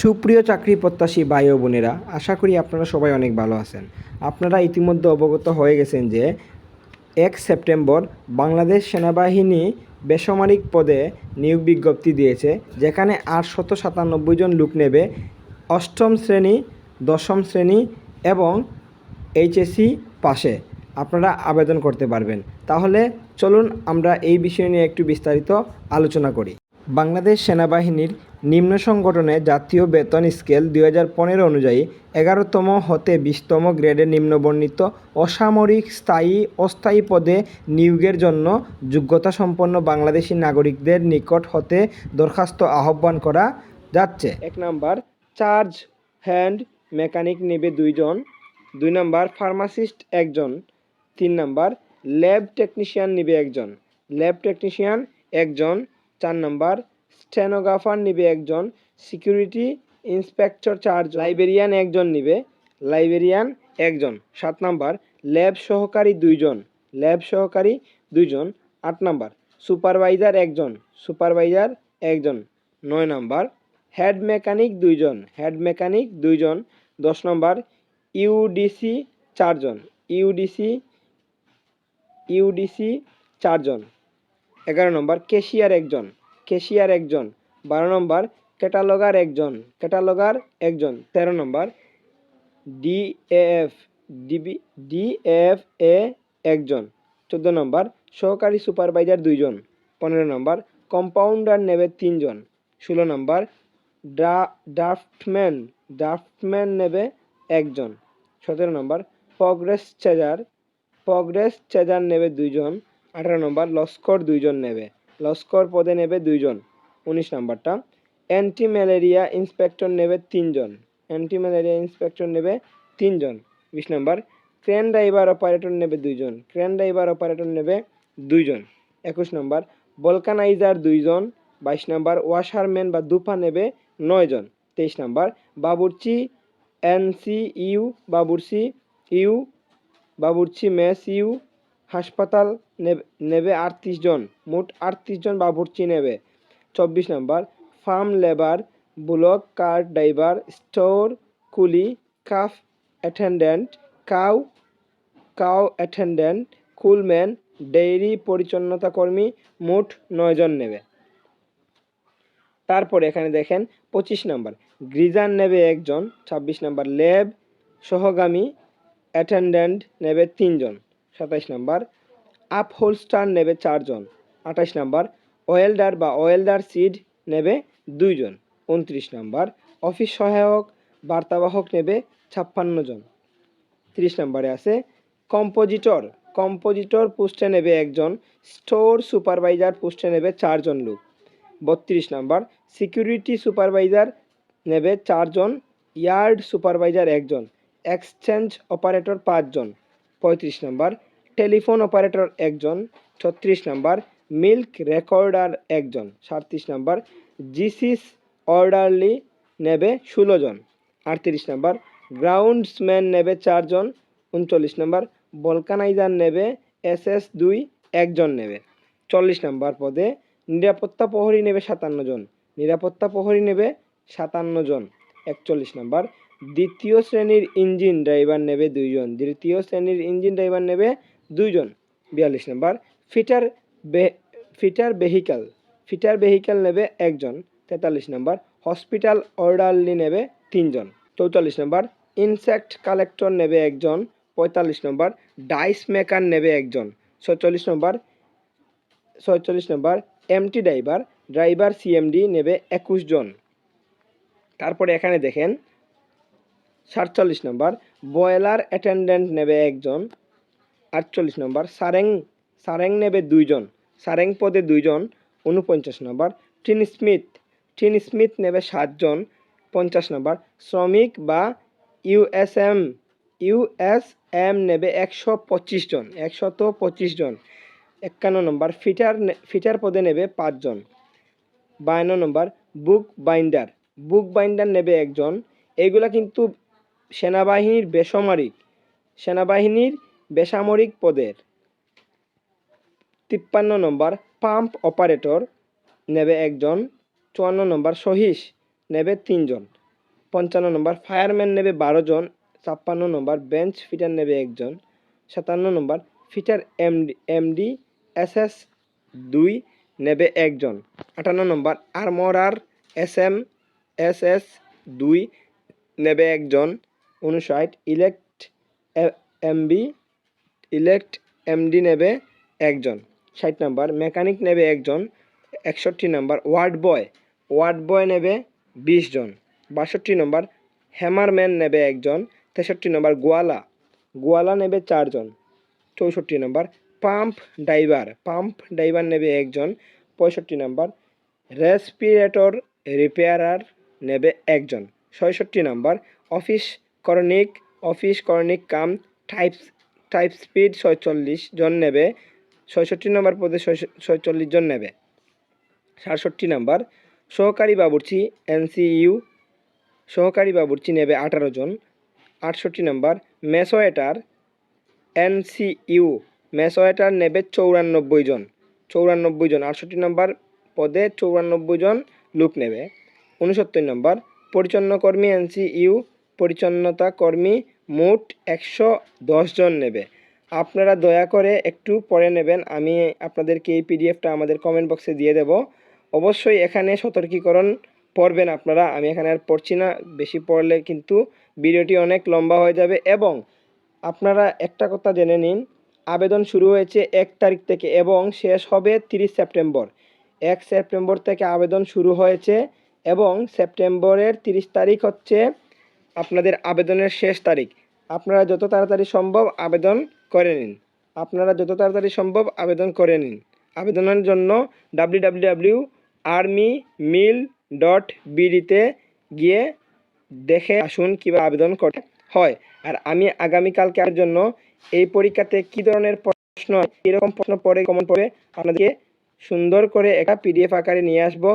সুপ্রিয় চাকরি প্রত্যাশী ভাই ও বোনেরা, আশা করি আপনারা সবাই অনেক ভালো আছেন। আপনারা ইতিমধ্যে অবগত হয়ে গেছেন যে 1 সেপ্টেম্বর বাংলাদেশ সেনাবাহিনী বেসামরিক পদে নিয়োগ বিজ্ঞপ্তি দিয়েছে, যেখানে 897 জন লোক নেবে। অষ্টম শ্রেণী, দশম শ্রেণী এবং এইচএসসি পাশে আপনারা আবেদন করতে পারবেন। তাহলে চলুন আমরা এই বিষয় নিয়ে একটু বিস্তারিত আলোচনা করি। বাংলাদেশ সেনাবাহিনীর নিম্ন সংগঠনে জাতীয় বেতন স্কেল 2015 অনুযায়ী 11তম হতে 20তম গ্রেডের নিম্নবর্ণিত অসামরিক স্থায়ী অস্থায়ী পদে নিয়োগের জন্য যোগ্যতাসম্পন্ন বাংলাদেশি নাগরিকদের নিকট হতে দরখাস্ত আহ্বান করা যাচ্ছে। 1 নাম্বার চার্জ হ্যান্ড মেকানিক নেবে 2 জন, 2 নাম্বার ফার্মাসিস্ট 1 জন, 3 নাম্বার ল্যাব টেকনিশিয়ান নেবে 1 জন, ল্যাব টেকনিশিয়ান 1 জন, 4 নাম্বার স্টেনোগ্রাফার নিবে 1 জন, সিকিউরিটি ইন্সপেক্টর 4 জন, লাইব্রেরিয়ান 1 জন নিবে, লাইব্রেরিয়ান 1 জন, 7 নাম্বার ল্যাব সহকারী 2 জন, ল্যাব সহকারী 2 জন, 8 নাম্বার সুপারভাইজার 1 জন, সুপারভাইজার 1 জন, 9 নাম্বার হেড মেকানিক 2 জন, হেড মেকানিক 2 জন, 10 নাম্বার ইউডিসি 4 জন, ইউডিসি 4 জন, 11 নম্বর cashier 1 জন, cashier 1 জন, 12 নম্বর cataloguer 1 জন, cataloguer 1 জন, 13 নম্বর DFA 1 জন, 14 নম্বর সহকারী supervisor 2 জন, 15 নম্বর compounder নেবে 3 জন, 16 নম্বর draughtsman নেবে 1 জন, 17 নম্বর progress chaser নেবে 2 জন, 18 নম্বর লস্কর 2 জন নেবে, লস্কর পদে নেবে 2 জন, 19 নম্বরটা অ্যান্টি ম্যালেরিয়া ইন্সপেক্টর নেবে 3 জন, অ্যান্টি ম্যালেরিয়া ইন্সপেক্টর নেবে 3 জন, 20 নম্বর ক্রেন ড্রাইভার অপারেটর নেবে 2 জন, ক্রেন ড্রাইভার অপারেটর নেবে 2 জন, 21 নম্বর ভলকানাইজার 2 জন, 22 নম্বর ওয়াশারম্যান বা দুপা নেবে 9 জন, 23 নম্বর বাবুর্চি এনসিইউ বাবুর্চি মেস ইউ হাসপাতাল নেবে 38 জন, মোট 38 জন বাবুর্চি নেবে, 24 number farm labour, block cart driver, store কুলি, কাফ অ্যাটেন্ডেন্ট, কাউ অ্যাটেন্ডেন্ট, কুলম্যান, ডেইরি পরিচ্ছন্নতা কর্মী, মোট 9 জন নেবে। তারপরে এখানে দেখেন 25 নম্বর গ্রিজার নেবে 1 জন, 26 নম্বর ল্যাব সহগামী অ্যাটেন্ডেন্ট নেবে 3 জন, 27 নম্বর আপহোলস্টার নেবে 4 জন, 28 নম্বর ওয়েল্ডার সিড নেবে 2 জন, 29 নম্বর অফিস সহায়ক বার্তাবাহক নেবে 56 জন, 30 নম্বরে আছে কম্পোজিটর পোস্টে নেবে 1 জন, স্টোর সুপারভাইজার পোস্টে নেবে 4 জন লোক, 32 নম্বর সিকিউরিটি সুপারভাইজার নেবে 4 জন, ইয়ার্ড সুপারভাইজার 1 জন, এক্সচেঞ্জ অপারেটর 5 জন, 35 নম্বর টেলিফোন অপারেটর 1 জন, 36 নম্বর মিল্ক রেকর্ডার 1 জন, 37 নম্বর জিসিস অর্ডারলি নেবে 16 জন, 38 নম্বর গ্রাউন্ডসম্যান নেবে 4 জন, 39 নম্বর ভলকানাইজার নেবে SS2 1 জন নেবে, 40 নম্বর পদে নিরাপত্তা প্রহরী নেবে 57 জন, নিরাপত্তা প্রহরী নেবে 57 জন, 41 নম্বর দ্বিতীয় শ্রেণীর ইঞ্জিন ড্রাইভার নেবে 2 জন, দ্বিতীয় শ্রেণীর ইঞ্জিন ড্রাইভার নেবে 2 জন, 42 নম্বর ফিটার ভেহিক্যাল নেবে 1 জন, 43 নম্বর হসপিটাল অর্ডারলি নেবে 3 জন, 44 নম্বর ইনসেক্ট কালেক্টর নেবে 1 জন, 45 নম্বর ডাইস মেকার নেবে 1 জন, 46 নম্বর এমটি ড্রাইভার সিএমডি নেবে 21 জন। তারপরে এখানে দেখেন 47 নম্বর বয়লার অ্যাটেন্ডেন্ট নেবে 1 জন, 48 নম্বর সারেং নেবে 2 জন, সারেং পদে 2 জন, 49 নম্বর টিন স্মিথ নেবে 7 জন, 50 নম্বর শ্রমিক বা ইউএসএম নেবে 125 জন, 51 নম্বর ফিটার পদে নেবে 5 জন, 52 নম্বর বুক বাইন্ডার নেবে 1 জন। এইগুলা কিন্তু সেনাবাহিনীর বেসামরিক পদের। 53 নম্বর পাম্প অপারেটর নেবে 1 জন, 54 নম্বর সহিস নেবে 3 জন, 55 নম্বর ফায়ারম্যান নেবে 12 জন। 56 নম্বর বেঞ্চ ফিটার নেবে 1 জন। 57 নম্বর ফিটার এমডি এসএস 2 নেবে 1 জন। 58 নম্বর আর্মরার এসএম এসএস 2 নেবে 1 জন। 59 ইলেক্ট এমডি নেবে 1 জন। 60 নম্বর মেকানিক নেবে 1 জন। 61 নম্বর ওয়ার্ড বয় নেবে 20 জন। 62 নম্বর হ্যামারম্যান নেবে 1 জন। 63 নম্বর গোয়ালা নেবে 4 জন। 64 নম্বর পাম্প ড্রাইভার নেবে 1 জন। 65 নম্বর রেসপিরেটর রিপেয়ারার নেবে 1 জন। 66 নম্বর অফিস করণিক কাম টাইপ স্পিড 46 জন নেবে। 66 নম্বর পদে 46 জন নেবে। 67 নম্বর সহকারী বাবুর্চি এনসিইউ নেবে 18 জন। 68 নম্বর মেসোয়েটার এনসিইউ নেবে 94 জন। 68 নম্বর পদে 94 জন লোক নেবে। 69 নম্বর পরিচ্ছন্ন কর্মী এনসিইউ পরিচ্ছন্নতা কর্মী মোট 110 জন নেবে। আপনারা দয়া করে একটু পড়ে নেবেন, আমি আপনাদেরকে এই পিডিএফটা আমাদের কমেন্ট বক্সে দিয়ে দেব। অবশ্যই এখানে সতর্কীকরণ পড়বেন আপনারা, আমি এখানে আর পড়ছি না, বেশি পড়লে কিন্তু ভিডিওটি অনেক লম্বা হয়ে যাবে। এবং আপনারা একটা কথা জেনে নিন, আবেদন শুরু হয়েছে 1 তারিখ থেকে এবং শেষ হবে 30 সেপ্টেম্বর। 1 সেপ্টেম্বর থেকে আবেদন শুরু হয়েছে এবং সেপ্টেম্বরের 30 তারিখ হচ্ছে আপনাদের আবেদনের শেষ তারিখ। আপনারা যত তাড়াতাড়ি সম্ভব আবেদন করে নিন। আবেদনের জন্য www.armymil.bd তে গিয়ে দেখে আসুন কীভাবে আবেদন করতে হয়। আর আমি আগামীকালকে আপনার জন্য এই পরীক্ষাতে কী ধরনের প্রশ্ন, কীরকম প্রশ্ন পড়ে কমন পড়বে আপনাদেরকে সুন্দর করে একটা পিডিএফ আকারে নিয়ে আসবো।